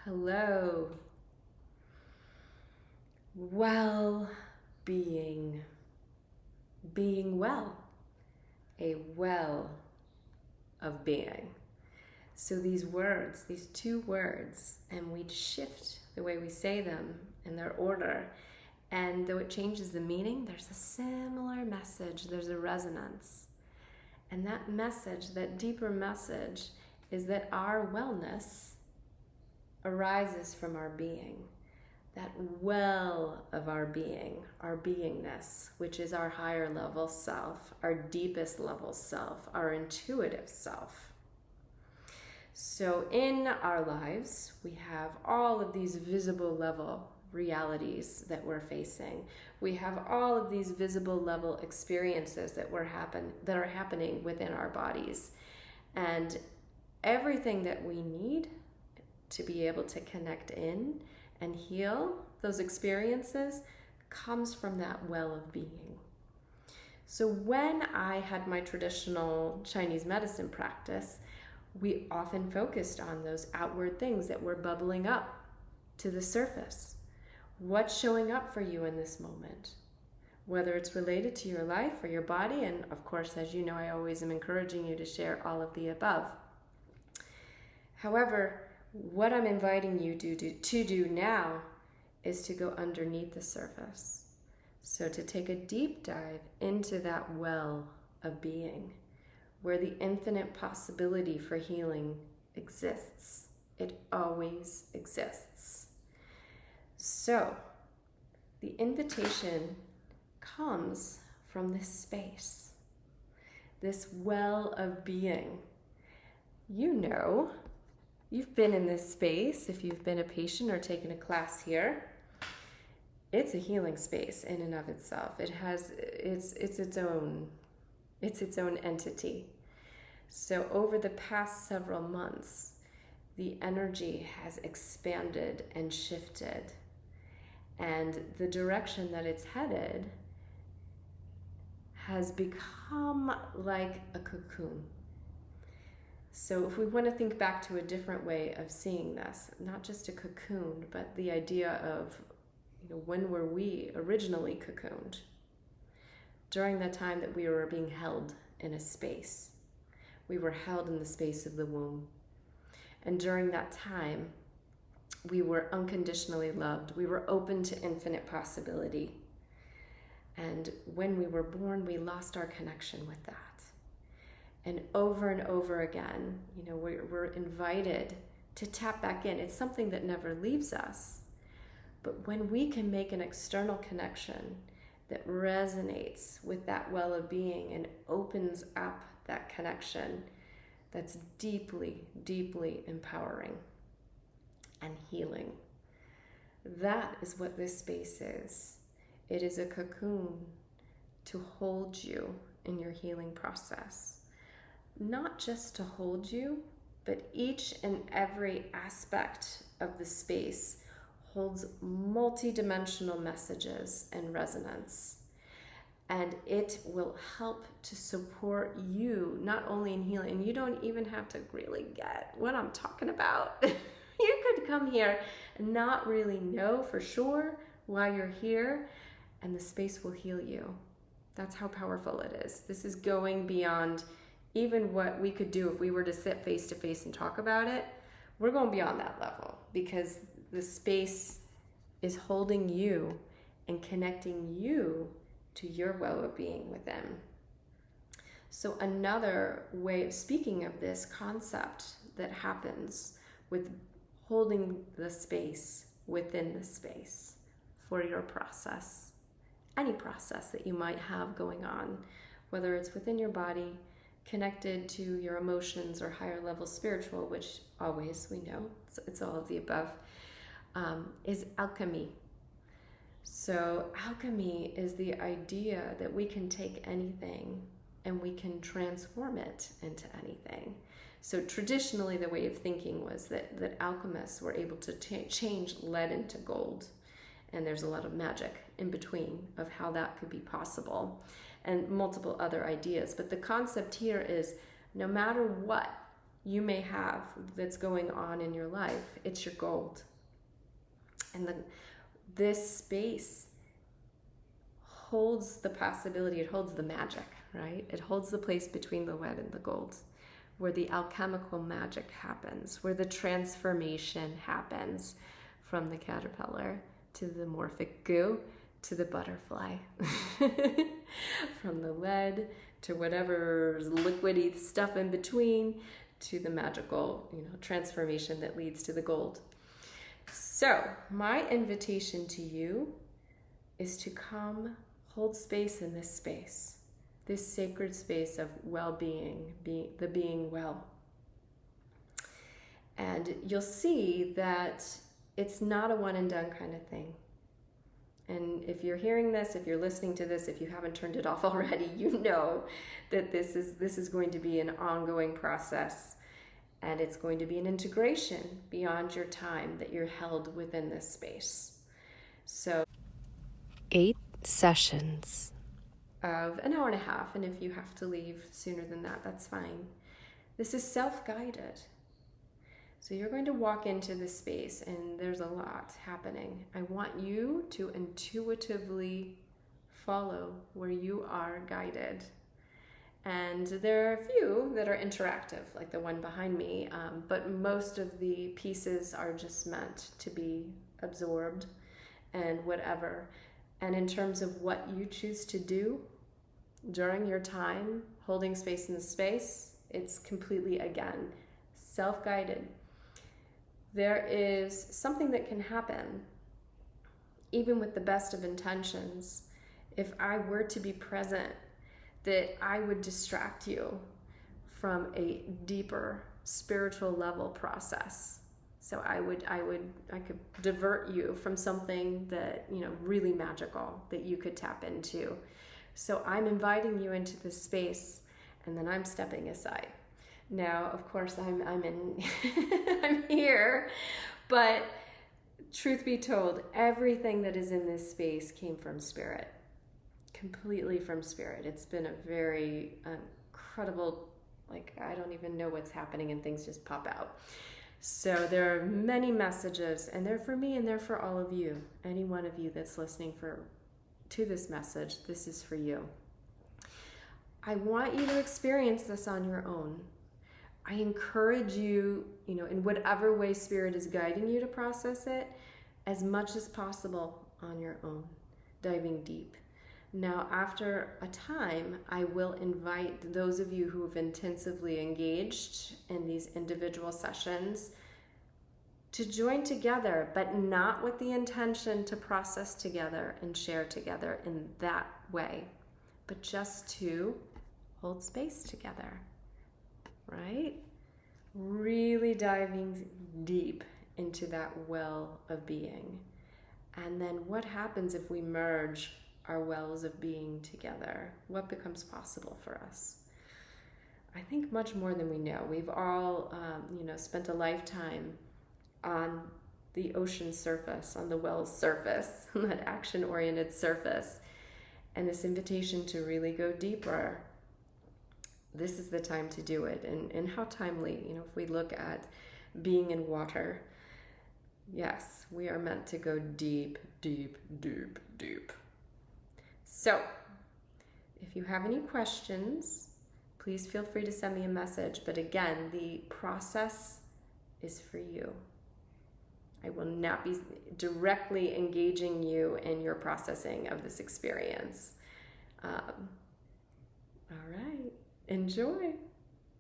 Hello. Well-being. Being well. A well of being. So these words, these two words, and we shift the way we say them in their order. And though it changes the meaning, there's a similar message, there's a resonance. And that message, that deeper message, is that our wellness arises from our being. That well of our being, our beingness, which is our higher level self, our deepest level self, our intuitive self. So in our lives, we have all of these visible level realities that we're facing. We have all of these visible level experiences that are happening within our bodies. And everything that we need to be able to connect in and heal those experiences comes from that well of being. So when I had my traditional Chinese medicine practice, we often focused on those outward things that were bubbling up to the surface. What's showing up for you in this moment? Whether it's related to your life or your body, and of course, as you know, I always am encouraging you to share all of the above. However, what I'm inviting you to do now is to go underneath the surface. So to take a deep dive into that well of being, where the infinite possibility for healing exists. It always exists. So the invitation comes from this space, this well of being. You know, you've been in this space if you've been a patient or taken a class here. It's a healing space in and of itself. It's its own entity. So over the past several months, the energy has expanded and shifted. And the direction that it's headed has become like a cocoon. So if we want to think back to a different way of seeing this, not just a cocoon, but the idea of, when were we originally cocooned? During the time that we were being held in a space. We were held in the space of the womb. And during that time, we were unconditionally loved. We were open to infinite possibility. And when we were born, we lost our connection with that. And over again, we're invited to tap back in. It's something that never leaves us. But when we can make an external connection that resonates with that well of being and opens up that connection, that's deeply, deeply empowering and healing. That is what this space is. It is a cocoon to hold you in your healing process. Not just to hold you, but each and every aspect of the space holds multi-dimensional messages and resonance. And it will help to support you, not only in healing, and you don't even have to really get what I'm talking about. You could come here and not really know for sure why you're here, and the space will heal you. That's how powerful it is. This is going beyond even what we could do if we were to sit face to face and talk about it. We're going beyond that level because the space is holding you and connecting you to your well of being within. So another way of speaking of this concept that happens with holding the space within the space for your process, any process that you might have going on, whether it's within your body, connected to your emotions or higher level spiritual, which always we know, it's all of the above, is alchemy. So alchemy is the idea that we can take anything and we can transform it into anything. So traditionally the way of thinking was that alchemists were able to change lead into gold. And there's a lot of magic in between of how that could be possible and multiple other ideas. But the concept here is no matter what you may have that's going on in your life, it's your gold. And this space holds the possibility, it holds the magic, right? It holds the place between the lead and the gold, where the alchemical magic happens, where the transformation happens from the caterpillar to the morphic goo to the butterfly, from the lead to whatever liquidy stuff in between to the magical, transformation that leads to the gold. So my invitation to you is to come hold space in this space, this sacred space of well-being, the being well. And you'll see that it's not a one and done kind of thing. And if you're hearing this, if you're listening to this, if you haven't turned it off already, you know that this is going to be an ongoing process. And it's going to be an integration beyond your time that you're held within this space. So 8 sessions of an hour and a half. And if you have to leave sooner than that, that's fine. This is self-guided. So you're going to walk into this space and there's a lot happening. I want you to intuitively follow where you are guided. And there are a few that are interactive, like the one behind me, but most of the pieces are just meant to be absorbed and whatever. And in terms of what you choose to do during your time holding space in the space, it's completely, again, self-guided. There is something that can happen, even with the best of intentions, if I were to be present, that I would distract you from a deeper spiritual level process. So I could divert you from something that, really magical that you could tap into. So I'm inviting you into this space and then I'm stepping aside. Now, of course, I'm in I'm here, but truth be told, everything that is in this space came from spirit. Completely from spirit. It's been a very incredible, I don't even know what's happening and things just pop out. So there are many messages and they're for me and they're for all of you. Any one of you that's listening to this message, this is for you. I want you to experience this on your own. I encourage you, in whatever way spirit is guiding you to process it, as much as possible on your own, diving deep. Now, after a time, I will invite those of you who have intensively engaged in these individual sessions to join together, but not with the intention to process together and share together in that way, but just to hold space together, right? Really diving deep into that well of being. And then what happens if we merge our wells of being together? What becomes possible for us? I think much more than we know. We've all, spent a lifetime on the ocean surface, on the well's surface, that action-oriented surface. And this invitation to really go deeper, this is the time to do it. And how timely, if we look at being in water, yes, we are meant to go deep, deep, deep, deep. So, if you have any questions, please feel free to send me a message. But again, the process is for you. I will not be directly engaging you in your processing of this experience. All right, enjoy.